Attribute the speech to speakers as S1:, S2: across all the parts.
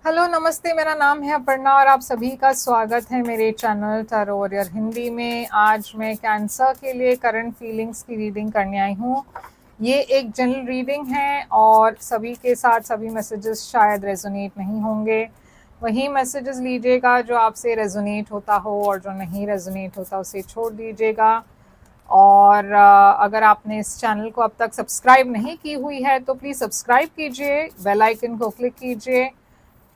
S1: Hello नमस्ते, मेरा नाम है अपर्णा और आप सभी का स्वागत है मेरे चैनल टैरो वॉरियर हिंदी में। आज मैं कैंसर के लिए करंट फीलिंग्स की रीडिंग करने आई हूँ। ये एक जनरल रीडिंग है और सभी के साथ सभी मैसेजेस शायद रेजोनेट नहीं होंगे। वही मैसेजेस लीजिएगा जो आपसे रेजोनेट होता हो और जो नहीं रेजोनेट होता उसे छोड़ दीजिएगा। और अगर आपने इस चैनल को अब तक सब्सक्राइब नहीं की हुई है तो प्लीज़ सब्सक्राइब कीजिए, बेल आइकन को क्लिक कीजिए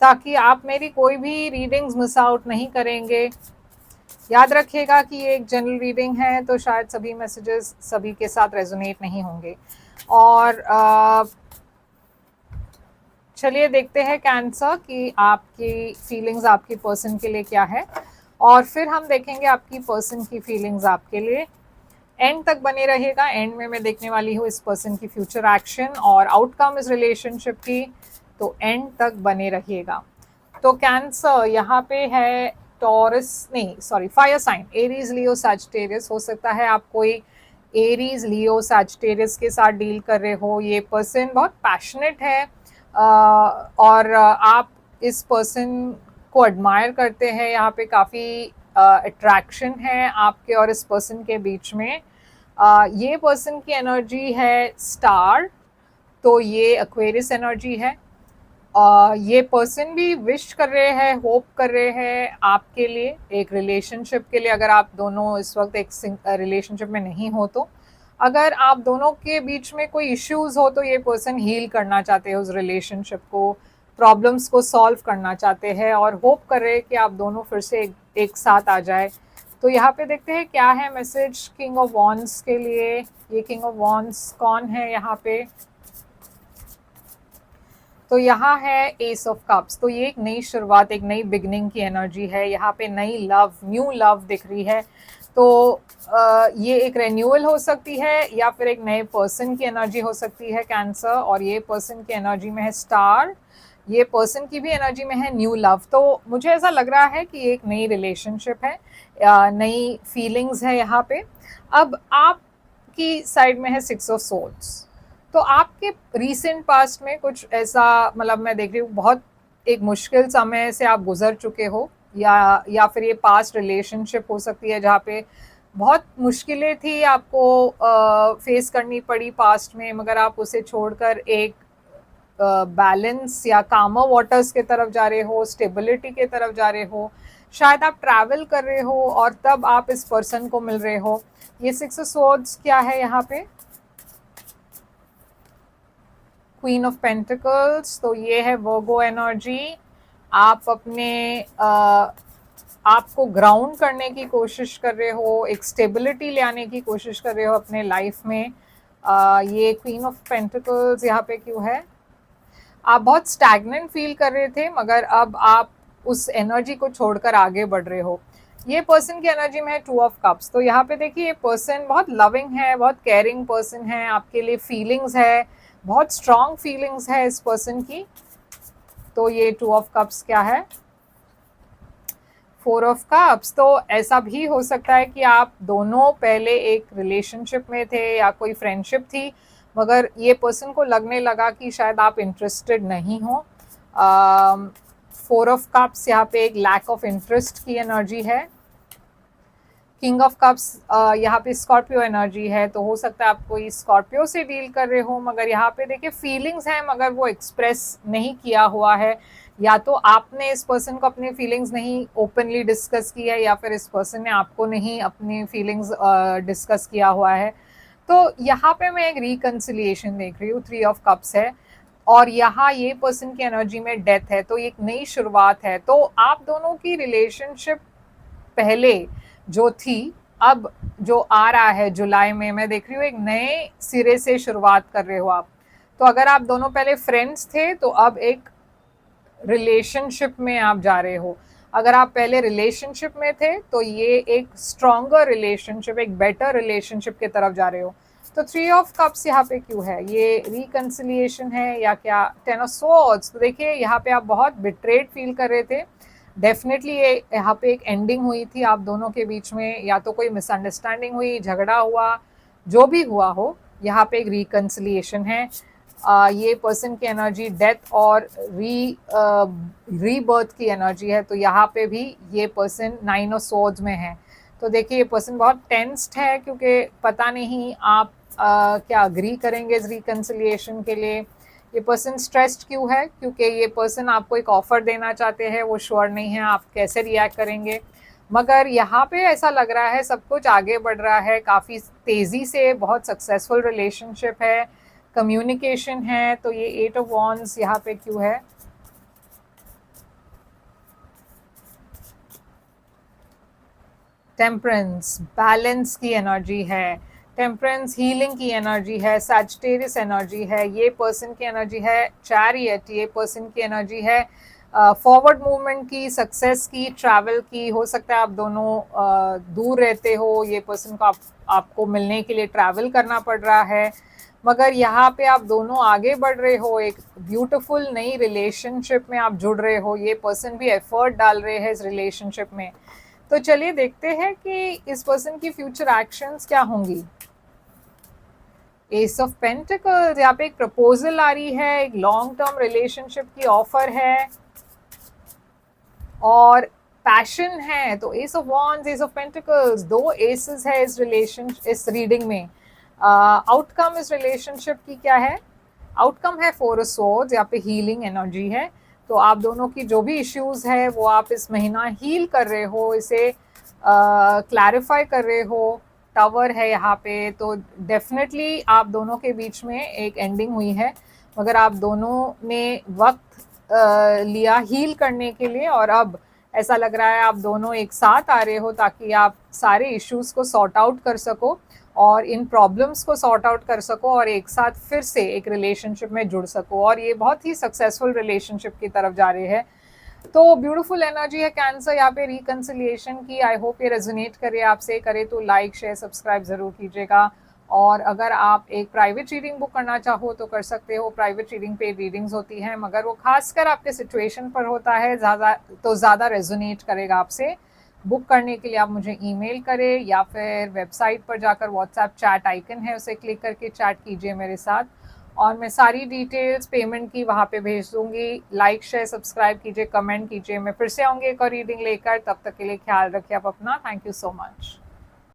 S1: ताकि आप मेरी कोई भी रीडिंग्स मिस आउट नहीं करेंगे। याद रखिएगा कि ये एक जनरल रीडिंग है तो शायद सभी मैसेजेस सभी के साथ रेजोनेट नहीं होंगे। और चलिए देखते हैं कैंसर की आपकी फीलिंग्स आपकी पर्सन के लिए क्या है, और फिर हम देखेंगे आपकी पर्सन की फीलिंग्स आपके लिए। एंड तक बने रहेगा। एंड में मैं देखने वाली हूँ इस पर्सन की फ्यूचर एक्शन और आउटकम इस रिलेशनशिप की, तो एंड तक बने रहिएगा। तो कैंसर यहाँ पे है टॉरस, नहीं sorry, fire sign Aries Leo Sagittarius. हो सकता है आप कोई एरीज लियो सैजिटेरियस के साथ डील कर रहे हो। ये पर्सन बहुत पैशनेट है और आप इस पर्सन को एडमायर करते हैं। यहाँ पे काफ़ी अट्रैक्शन है आपके और इस पर्सन के बीच में। ये पर्सन की एनर्जी है स्टार, तो ये एक्वेरियस एनर्जी है। ये पर्सन भी विश कर रहे हैं, होप कर रहे हैं आपके लिए एक रिलेशनशिप के लिए। अगर आप दोनों इस वक्त एक रिलेशनशिप में नहीं हो तो, अगर आप दोनों के बीच में कोई इश्यूज हो तो ये पर्सन हील करना चाहते हैं उस रिलेशनशिप को, प्रॉब्लम्स को सॉल्व करना चाहते हैं और होप कर रहे हैं कि आप दोनों फिर से एक साथ आ जाए। तो यहाँ पे देखते हैं क्या है मैसेज किंग ऑफ वॉन्ड्स के लिए। ये किंग ऑफ वॉन्ड्स कौन है यहाँ पे? तो यहाँ है एस ऑफ कप्स। तो ये एक नई शुरुआत, एक नई बिगनिंग की एनर्जी है। यहाँ पे नई लव, न्यू लव दिख रही है। तो ये एक रेन्यूअल हो सकती है या फिर एक नए पर्सन की एनर्जी हो सकती है कैंसर। और ये पर्सन की एनर्जी में है स्टार, ये पर्सन की भी एनर्जी में है न्यू लव। तो मुझे ऐसा लग रहा है कि एक नई रिलेशनशिप है, नई फीलिंग्स है यहाँ पे। अब आपकी साइड में है सिक्स ऑफ सोल्स। तो आपके रीसेंट पास्ट में कुछ ऐसा, मतलब मैं देख रही हूँ बहुत एक मुश्किल समय से आप गुजर चुके हो, या फिर ये पास्ट रिलेशनशिप हो सकती है जहाँ पे बहुत मुश्किलें थी आपको फेस करनी पड़ी पास्ट में, मगर आप उसे छोड़कर एक बैलेंस या कामर वाटर्स के तरफ जा रहे हो, स्टेबिलिटी के तरफ जा रहे हो। शायद आप ट्रैवल कर रहे हो और तब आप इस पर्सन को मिल रहे हो। ये सिक्स ऑफ सोर्ड्स क्या है यहाँ पे? Queen of pentacles. तो ये है वर्गो एनर्जी। आप अपने आपको ग्राउंड करने की कोशिश कर रहे हो, एक स्टेबिलिटी ले आने की कोशिश कर रहे हो अपने लाइफ में। ये क्वीन ऑफ पेंटिकल्स यहाँ पे क्यों है? आप बहुत स्टैग्नेंट फील कर रहे थे मगर अब आप उस एनर्जी को छोड़कर आगे बढ़ रहे हो। ये पर्सन की एनर्जी में है टू ऑफ कप्स। तो यहाँ पे देखिए ये पर्सन बहुत लविंग है, बहुत केयरिंग पर्सन है, आपके लिए फीलिंग्स है, बहुत स्ट्रॉन्ग फीलिंग्स है इस पर्सन की। तो ये टू ऑफ कप्स क्या है? Four of cups. तो ऐसा भी हो सकता है कि आप दोनों पहले एक रिलेशनशिप में थे या कोई फ्रेंडशिप थी, मगर ये पर्सन को लगने लगा कि शायद आप इंटरेस्टेड नहीं हो। फोर ऑफ कप्स यहाँ पे एक लैक ऑफ इंटरेस्ट की एनर्जी है। किंग ऑफ कप्स यहाँ पे स्कॉर्पियो एनर्जी है। तो हो सकता है आप कोई स्कॉर्पियो से डील कर रहे हो, मगर यहाँ पे देखिए फीलिंग्स हैं मगर वो एक्सप्रेस नहीं किया हुआ है। या तो आपने इस पर्सन को अपनी फीलिंग्स नहीं ओपनली डिस्कस की है या फिर इस पर्सन ने आपको नहीं अपनी फीलिंग्स डिस्कस किया हुआ है। तो यहाँ पे मैं एक रिकन्सिलिएशन देख रही हूँ, थ्री ऑफ कप्स है और यहाँ ये पर्सन की एनर्जी में डेथ है। तो एक नई शुरुआत है। तो आप दोनों की रिलेशनशिप पहले जो थी, अब जो आ रहा है जुलाई में, मैं देख रही हूँ एक नए सिरे से शुरुआत कर रहे हो आप। तो अगर आप दोनों पहले फ्रेंड्स थे तो अब एक रिलेशनशिप में आप जा रहे हो। अगर आप पहले रिलेशनशिप में थे तो ये एक स्ट्रॉन्गर रिलेशनशिप, एक बेटर रिलेशनशिप की तरफ जा रहे हो। तो थ्री ऑफ कप्स यहाँ पे क्यों है? ये रिकन्सिलिएशन है या क्या? Ten of swords. तो देखिए यहाँ पे आप बहुत बिट्रेड फील कर रहे थे। डेफिनेटली ये यहाँ पे एक एंडिंग हुई थी आप दोनों के बीच में, या तो कोई मिसअंडरस्टैंडिंग हुई, झगड़ा हुआ, जो भी हुआ हो, यहाँ पे एक रिकन्सिलिएशन है। ये पर्सन की एनर्जी डेथ और रीबर्थ की एनर्जी है, तो यहाँ पे भी ये पर्सन 9 ऑफ स्वॉर्ड्स में है। तो देखिए ये पर्सन बहुत टेंस्ड है, क्योंकि पता नहीं आप क्या अग्री करेंगे इस रिकन्सिलिएशन के लिए। ये पर्सन स्ट्रेस्ड क्यों है? क्योंकि ये पर्सन आपको एक ऑफर देना चाहते हैं, वो श्योर नहीं है आप कैसे रिएक्ट करेंगे। मगर यहाँ पे ऐसा लग रहा है सब कुछ आगे बढ़ रहा है काफ़ी तेज़ी से, बहुत सक्सेसफुल रिलेशनशिप है, कम्युनिकेशन है। तो ये 8 ऑफ वॉन्ड्स यहाँ पे क्यों है? टेम्परेंस, बैलेंस की एनर्जी है, टेम्परेंस हीलिंग की एनर्जी है, सैजिटेरियस एनर्जी है, ये पर्सन की एनर्जी है चैरियट, ये पर्सन की एनर्जी है फॉरवर्ड मूवमेंट की, सक्सेस की, ट्रैवल की। हो सकता है आप दोनों दूर रहते हो, ये पर्सन को आपको मिलने के लिए ट्रैवल करना पड़ रहा है, मगर यहाँ पे आप दोनों आगे बढ़ रहे हो, एक ब्यूटीफुल नई रिलेशनशिप में आप जुड़ रहे हो, ये पर्सन भी एफर्ट डाल रहे हैं इस रिलेशनशिप में। तो चलिए देखते हैं कि इस पर्सन की फ्यूचर एक्शंस क्या होंगी। एस ऑफ पेंटिकल्स, यहाँ पे एक प्रपोजल आ रही है, एक लॉन्ग टर्म रिलेशनशिप की ऑफर है और पैशन है। तो S of wands, S of pentacles, दो एसेस है इस रीडिंग में। आउटकम इस रिलेशनशिप की क्या है? आउटकम है 4 ऑफ स्वॉर्ड्स, यहाँ पे हीलिंग एनर्जी है। तो आप दोनों की जो भी इश्यूज है वो आप इस महीना हील कर रहे हो, इसे क्लैरिफाई कर रहे हो। टावर है यहाँ पे, तो डेफिनेटली आप दोनों के बीच में एक एंडिंग हुई है, मगर आप दोनों ने वक्त लिया हील करने के लिए, और अब ऐसा लग रहा है आप दोनों एक साथ आ रहे हो ताकि आप सारे इश्यूज को सॉर्ट आउट कर सको और इन प्रॉब्लम्स को सॉर्ट आउट कर सको और एक साथ फिर से एक रिलेशनशिप में जुड़ सको, और ये बहुत ही सक्सेसफुल रिलेशनशिप की तरफ जा रहे हैं। तो ब्यूटीफुल एनर्जी है कैंसर यहाँ पे रिकन्सिलिएशन की। आई होप ये रेजोनेट करे आपसे, करे तो लाइक शेयर सब्सक्राइब ज़रूर कीजिएगा। और अगर आप एक प्राइवेट रीडिंग बुक करना चाहो तो कर सकते हो। प्राइवेट रीडिंग पे रीडिंग्स होती हैं, मगर वो खासकर आपके सिचुएशन पर होता है, ज़्यादा रेजोनेट करेगा आपसे। बुक करने के लिए आप मुझे ईमेल करें या फिर वेबसाइट पर जाकर व्हाट्सएप चैट आइकन है उसे क्लिक करके चैट कीजिए मेरे साथ, और मैं सारी डिटेल्स पेमेंट की वहाँ पे भेज दूँगी। लाइक शेयर सब्सक्राइब कीजिए, कमेंट कीजिए। मैं फिर से आऊँगी एक और रीडिंग लेकर, तब तक के लिए ख्याल रखिए आप अपना। Thank you so much.